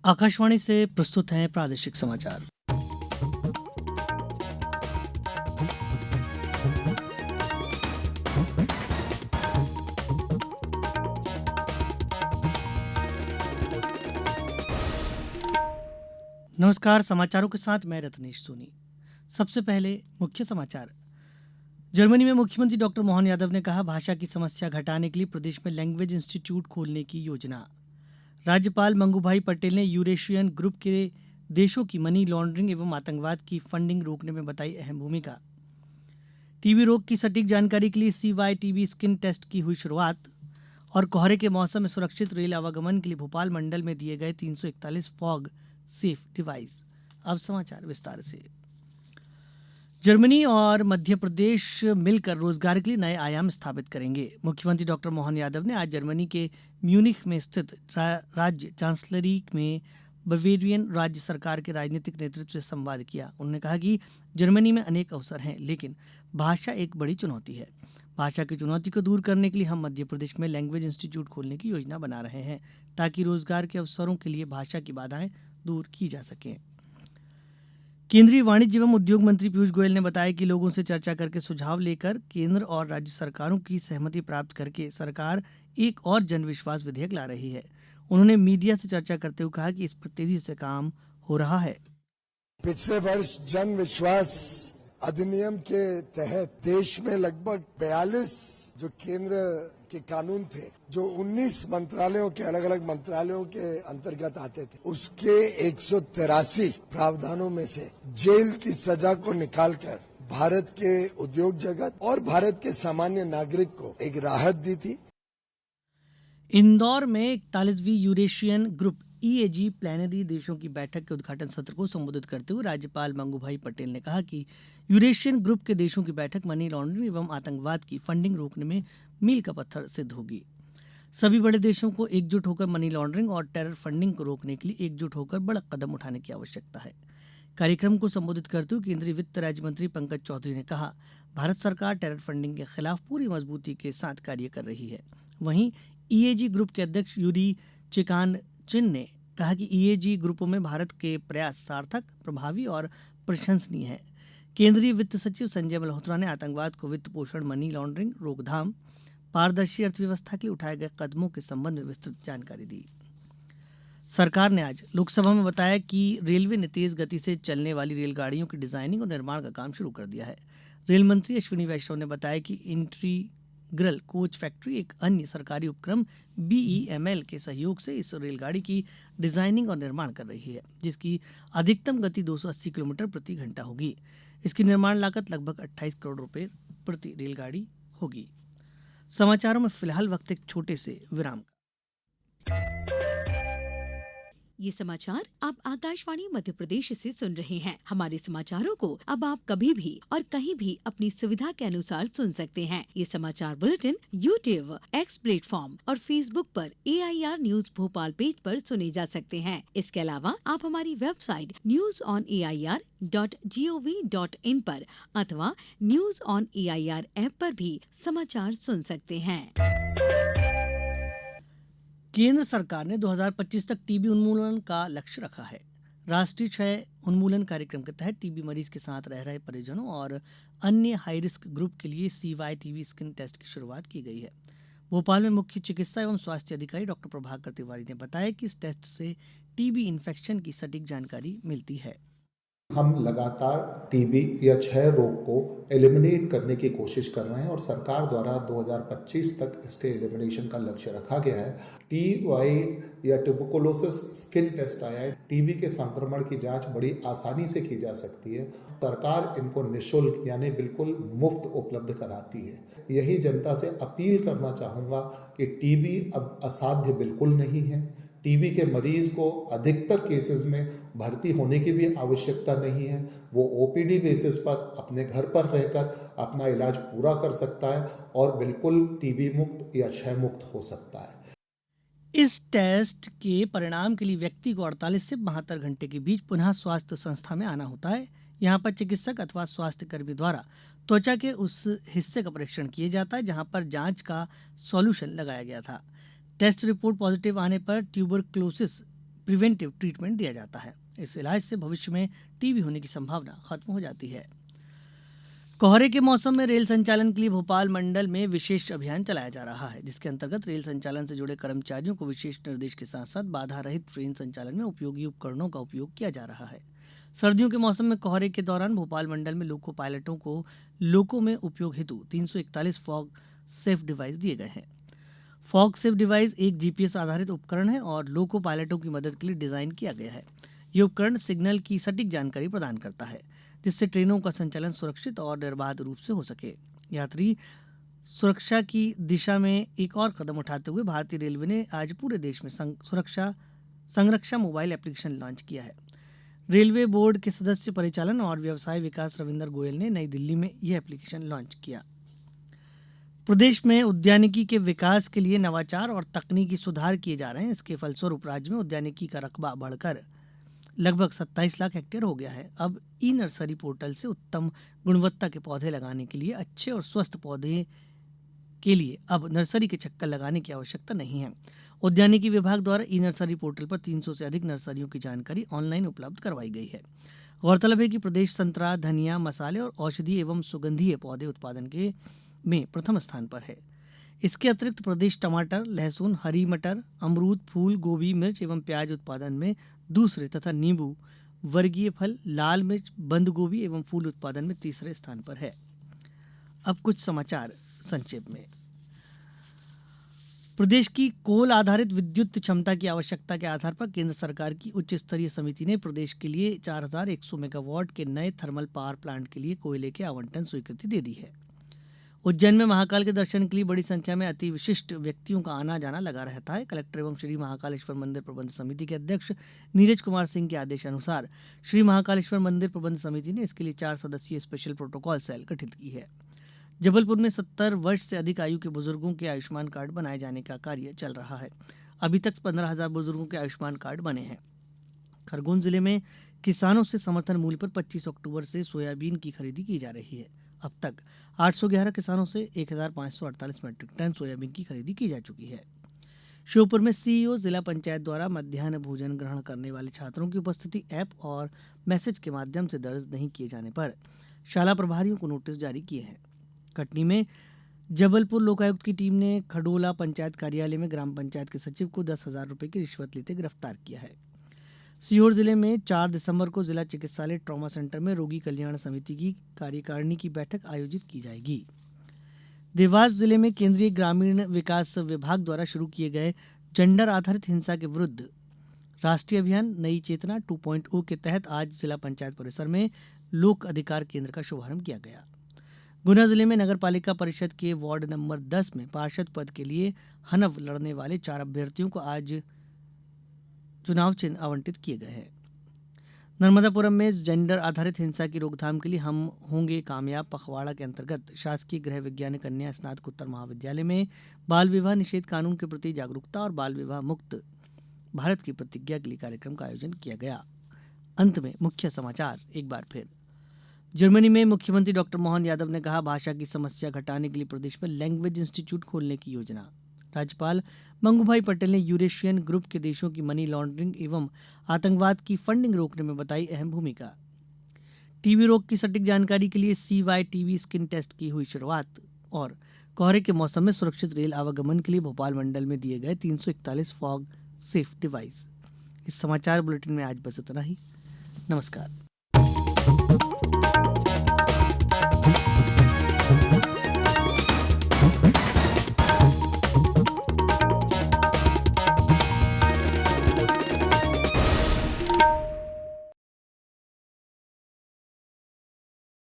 आकाशवाणी से प्रस्तुत हैं प्रादेशिक समाचार। नमस्कार, समाचारों के साथ मैं रत्नेश सोनी। सबसे पहले मुख्य समाचार। जर्मनी में मुख्यमंत्री डॉक्टर मोहन यादव ने कहा, भाषा की समस्या घटाने के लिए प्रदेश में लैंग्वेज इंस्टीट्यूट खोलने की योजना। राज्यपाल मंगूभाई पटेल ने यूरेशियन ग्रुप के देशों की मनी लॉन्ड्रिंग एवं आतंकवाद की फंडिंग रोकने में बताई अहम भूमिका। टीबी रोग की सटीक जानकारी के लिए CY-TB स्किन टेस्ट की हुई शुरुआत। और कोहरे के मौसम में सुरक्षित रेल आवागमन के लिए भोपाल मंडल में दिए गए 341 फॉग सेफ डिवाइस। अब समाचार विस्तार से। जर्मनी और मध्य प्रदेश मिलकर रोजगार के लिए नए आयाम स्थापित करेंगे। मुख्यमंत्री डॉक्टर मोहन यादव ने आज जर्मनी के म्यूनिख में स्थित राज्य चांसलरी में बवेरियन राज्य सरकार के राजनीतिक नेतृत्व से संवाद किया। उन्होंने कहा कि जर्मनी में अनेक अवसर हैं, लेकिन भाषा एक बड़ी चुनौती है। भाषा की चुनौती को दूर करने के लिए हम मध्य प्रदेश में लैंग्वेज इंस्टीट्यूट खोलने की योजना बना रहे हैं, ताकि रोजगार के अवसरों के लिए भाषा की बाधाएं दूर की जा सकें। केंद्रीय वाणिज्य एवं उद्योग मंत्री पीयूष गोयल ने बताया कि लोगों से चर्चा करके सुझाव लेकर केंद्र और राज्य सरकारों की सहमति प्राप्त करके सरकार एक और जन विश्वास विधेयक ला रही है। उन्होंने मीडिया से चर्चा करते हुए कहा कि इस पर तेजी से काम हो रहा है। पिछले वर्ष जन विश्वास अधिनियम के तहत देश में लगभग 42 जो केंद्र के कानून थे, जो 19 मंत्रालयों के अलग अलग मंत्रालयों के अंतर्गत आते थे, उसके 183 प्रावधानों में से जेल की सजा को निकालकर भारत के उद्योग जगत और भारत के सामान्य नागरिक को एक राहत दी थी। इंदौर में 41वीं यूरेशियन ग्रुप EAG प्लेनरी देशों की बैठक के उद्घाटन सत्र को संबोधित करते हुए राज्यपाल मंगूभाई पटेल ने कहा कि यूरेशियन ग्रुप के देशों की बैठक मनी लॉन्ड्रिंग एवं आतंकवाद की फंडिंग रोकने में मील का पत्थर सिद्ध होगी। सभी बड़े देशों को एकजुट होकर मनी लॉन्ड्रिंग और टेरर फंडिंग को रोकने के लिए एकजुट होकर बड़ा कदम उठाने की आवश्यकता है। कार्यक्रम को संबोधित करते हुए केंद्रीय वित्त राज्य मंत्री पंकज चौधरी ने कहा, भारत सरकार टेरर फंडिंग के खिलाफ पूरी मजबूती के साथ कार्य कर रही है। वहीं EAG ग्रुप के अध्यक्ष यूरी चिकानचिन ने कहा कि EAG ग्रुपों में भारत के प्रयास सार्थक, प्रभावी और प्रशंसनीय है। केंद्रीय वित्त सचिव संजय मल्होत्रा ने आतंकवाद को वित्त पोषण, मनी लॉन्ड्रिंग, रोकथाम, पारदर्शी अर्थव्यवस्था के लिए उठाए गए कदमों के संबंध में विस्तृत जानकारी दी। सरकार ने आज लोकसभा में बताया कि रेलवे ने तेज गति से चलने वाली रेलगाड़ियों की डिजाइनिंग और निर्माण का काम शुरू कर दिया है। रेल मंत्री अश्विनी वैष्णव ने बताया कि इंटीग्रल कोच फैक्ट्री एक अन्य सरकारी उपक्रम BEML के सहयोग से इस रेलगाड़ी की डिजाइनिंग और निर्माण कर रही है, जिसकी अधिकतम गति 280 किलोमीटर प्रति घंटा होगी। इसकी निर्माण लागत लगभग 28 करोड़ रुपए प्रति रेलगाड़ी होगी। समाचारों में फिलहाल वक्त एक छोटे से विराम का। ये समाचार आप आकाशवाणी मध्य प्रदेश से सुन रहे हैं। हमारे समाचारों को अब आप कभी भी और कहीं भी अपनी सुविधा के अनुसार सुन सकते हैं। ये समाचार बुलेटिन YouTube, X प्लेटफॉर्म और Facebook पर AIR न्यूज भोपाल पेज पर सुने जा सकते हैं। इसके अलावा आप हमारी वेबसाइट newsonair.gov.in पर अथवा न्यूज ऑन AIR ऐप पर भी समाचार सुन सकते हैं। केंद्र सरकार ने 2025 तक टीबी उन्मूलन का लक्ष्य रखा है। राष्ट्रीय क्षय उन्मूलन कार्यक्रम के तहत टीबी मरीज के साथ रह रहे परिजनों और अन्य हाई रिस्क ग्रुप के लिए CY-TB स्किन टेस्ट की शुरुआत की गई है। भोपाल में मुख्य चिकित्सा एवं स्वास्थ्य अधिकारी डॉक्टर प्रभाकर तिवारी ने बताया कि इस टेस्ट से टीबी इन्फेक्शन की सटीक जानकारी मिलती है। हम लगातार टीबी या क्षय रोग को एलिमिनेट करने की कोशिश कर रहे हैं और सरकार द्वारा 2025 तक इसके एलिमिनेशन का लक्ष्य रखा गया है। TY या ट्यूबरकुलोसिस स्किन टेस्ट आया है। टीबी के संक्रमण की जांच बड़ी आसानी से की जा सकती है। सरकार इनको निःशुल्क यानी बिल्कुल मुफ्त उपलब्ध कराती है। यही जनता से अपील करना चाहूँगा कि टीबी अब असाध्य बिल्कुल नहीं है। टीबी के मरीज को अधिकतर केसेस में भर्ती होने की भी आवश्यकता नहीं है। वो OPD बेसिस पर अपने घर पर रहकर अपना इलाज पूरा कर सकता है और बिल्कुल टीबी मुक्त या क्षय मुक्त हो सकता है। इस टेस्ट के परिणाम के लिए व्यक्ति को 48 से 72 घंटे के बीच पुनः स्वास्थ्य संस्था में आना होता है। यहाँ पर चिकित्सक अथवा स्वास्थ्य कर्मी द्वारा त्वचा के उस हिस्से का परीक्षण किया जाता है जहाँ पर जांच का सॉल्यूशन लगाया गया था। टेस्ट रिपोर्ट पॉजिटिव आने पर ट्यूबरक्लोसिस प्रिवेंटिव ट्रीटमेंट दिया जाता है। इस इलाज से भविष्य में टीबी होने की संभावना खत्म हो जाती है। कोहरे के मौसम में रेल संचालन के लिए भोपाल मंडल में विशेष अभियान चलाया जा रहा है, जिसके अंतर्गत रेल संचालन से जुड़े कर्मचारियों को विशेष निर्देश के साथ साथ बाधा रहित ट्रेन संचालन में उपयोगी उपकरणों का उपयोग किया जा रहा है। सर्दियों के मौसम में कोहरे के दौरान भोपाल मंडल में लोको पायलटों को लोको में उपयोग हेतु 341 फॉग सेफ डिवाइस दिए गए हैं। फॉग सेफ डिवाइस एक जीपीएस आधारित उपकरण है और लोको पायलटों की मदद के लिए डिजाइन किया गया है। ये उपकरण सिग्नल की सटीक जानकारी प्रदान करता है, जिससे ट्रेनों का संचालन सुरक्षित और निर्बाध रूप से हो सके। यात्री सुरक्षा की दिशा में एक और कदम उठाते हुए भारतीय रेलवे ने आज पूरे देश में संरक्षा मोबाइल एप्लीकेशन लॉन्च किया है। रेलवे बोर्ड के सदस्य परिचालन और व्यवसाय विकास रविंदर गोयल ने नई दिल्ली में यह एप्लीकेशन लॉन्च किया। प्रदेश में उद्यानिकी के विकास के लिए नवाचार और तकनीकी सुधार किए जा रहे हैं। इसके फलस्वरूप राज्य में उद्यानिकी का रकबा बढ़कर लगभग 27 लाख हेक्टेयर हो गया है। अब ई नर्सरी पोर्टल से उत्तम गुणवत्ता के पौधे लगाने के लिए अच्छे और स्वस्थ पौधे के लिए अब नर्सरी के चक्कर लगाने की आवश्यकता नहीं है। उद्यानिकी विभाग द्वारा ई नर्सरी पोर्टल पर 300 से अधिक नर्सरियों की जानकारी ऑनलाइन उपलब्ध करवाई गई है। गौरतलब है कि प्रदेश संतरा, धनिया, मसाले और औषधीय एवं सुगंधीय पौधे उत्पादन के में प्रथम स्थान पर है। इसके अतिरिक्त प्रदेश टमाटर, लहसुन, हरी मटर, अमरूद, फूल गोभी, मिर्च एवं प्याज उत्पादन में दूसरे तथा नींबू, वर्गीय फल, लाल मिर्च, बंद गोभी एवं फूल उत्पादन में तीसरे स्थान पर है। अब कुछ समाचार संक्षेप में। प्रदेश की कोल आधारित विद्युत क्षमता की आवश्यकता के आधार पर केंद्र सरकार की उच्च स्तरीय समिति ने प्रदेश के लिए 4100 मेगावाट के नए थर्मल पावर प्लांट के लिए कोयले के आवंटन स्वीकृति दे दी है। उज्जैन में महाकाल के दर्शन के लिए बड़ी संख्या में अति विशिष्ट व्यक्तियों का आना जाना लगा रहता है। कलेक्टर एवं श्री महाकालेश्वर मंदिर प्रबंध समिति के अध्यक्ष नीरज कुमार सिंह के आदेश अनुसार श्री महाकालेश्वर मंदिर प्रबंध समिति ने इसके लिए 4 सदस्यीय स्पेशल प्रोटोकॉल सेल गठित की है। जबलपुर में 70 वर्ष से अधिक आयु के बुजुर्गों के आयुष्मान कार्ड बनाए जाने का कार्य चल रहा है। अभी तक 15,000 बुजुर्गों के आयुष्मान कार्ड बने हैं। खरगोन जिले में किसानों से समर्थन मूल्य पर 25 अक्टूबर से सोयाबीन की खरीदी की जा रही है। अब तक 811 किसानों से 1548 मैट्रिक टन सोयाबीन की खरीदी की जा चुकी है। श्योपुर में सीईओ जिला पंचायत द्वारा मध्याह्न भोजन ग्रहण करने वाले छात्रों की उपस्थिति ऐप और मैसेज के माध्यम से दर्ज नहीं किए जाने पर शाला प्रभारियों को नोटिस जारी किए हैं। कटनी में जबलपुर लोकायुक्त की टीम ने खडोला पंचायत कार्यालय में ग्राम पंचायत के सचिव को 10,000 रुपए की रिश्वत लेते गिरफ्तार किया है। सीहोर जिले में 4 दिसंबर को जिला चिकित्सालय ट्रॉमा सेंटर में रोगी कल्याण समिति की कार्यकारिणी की बैठक आयोजित की जाएगी। देवास जिले में केंद्रीय ग्रामीण विकास विभाग द्वारा शुरू किए गए जेंडर आधारित हिंसा के विरुद्ध राष्ट्रीय अभियान नई चेतना 2.0 के तहत आज जिला पंचायत परिसर में लोक अधिकार केंद्र का शुभारंभ किया गया। गुना जिले में नगर पालिका परिषद के वार्ड नंबर 10 में पार्षद पद के लिए हनफ लड़ने वाले 4 अभ्यर्थियों को आज चुनाव चिन्ह आवंटित किए गए हैं। नर्मदापुरम में जेंडर आधारित हिंसा की रोकथाम के लिए हम होंगे कामयाब पखवाड़ा के अंतर्गत शासकीय गृह विज्ञान कन्या स्नातकोत्तर महाविद्यालय में बाल विवाह निषेध कानून के प्रति जागरूकता और बाल विवाह मुक्त भारत की प्रतिज्ञा के लिए कार्यक्रम का आयोजन किया गया। अंत में मुख्य समाचार एक बार फिर। जर्मनी में मुख्यमंत्री डॉक्टर मोहन यादव ने कहा, भाषा की समस्या घटाने के लिए प्रदेश में लैंग्वेज इंस्टीट्यूट खोलने की योजना। राज्यपाल मंगूभाई पटेल ने यूरेशियन ग्रुप के देशों की मनी लॉन्ड्रिंग एवं आतंकवाद की फंडिंग रोकने में बताई अहम भूमिका। टीबी रोग की सटीक जानकारी के लिए CY-TB स्किन टेस्ट की हुई शुरुआत। और कोहरे के मौसम में सुरक्षित रेल आवागमन के लिए भोपाल मंडल में दिए गए 341 फॉग सेफ डिवाइस। इस समाचार बुलेटिन में आज बस इतना ही। नमस्कार।